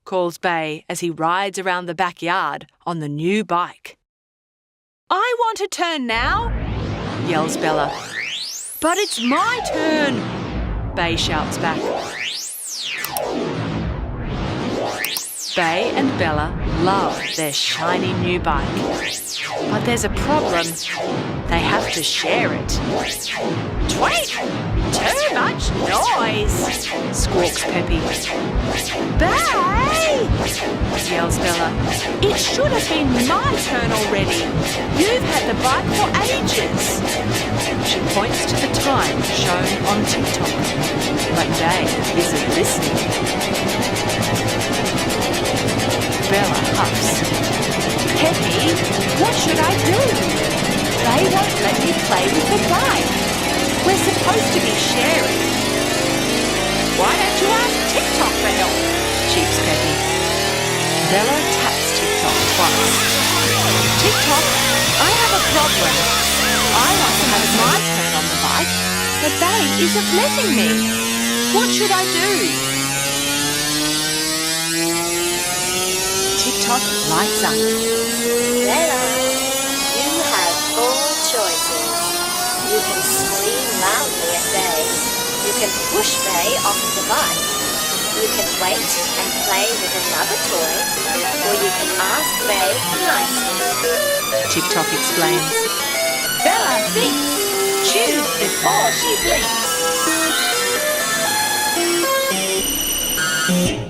calls Bay as he rides around the backyard on the new bike. I want a turn now, yells Bella. But it's my turn, Bay shouts back. Bay and Bella love their shiny new bike. But there's a problem. They have to share it. Tweet! Too much noise, squawks Peppy. Bay! Yells Bella. It should have been my turn already. You've had the bike for ages. She points to the time shown on TikTok. But Bay isn't listening. Bella huffs. Peppy, what should I do? They won't let me play with the bike. We're supposed to be sharing. Why don't you ask TikTok for help? Cheeps Peppy. Bella taps TikTok twice. TikTok, I have a problem. I want to have my turn on the bike, but Bay isn't letting me. What should I do? TikTok lights up. Bella, you have 4 choices. You can scream loudly at Bay. You can push Bay off the bike. You can wait and play with another toy. Or you can ask Bay nicely. TikTok explains. Bella thinks. Choose before she blinks.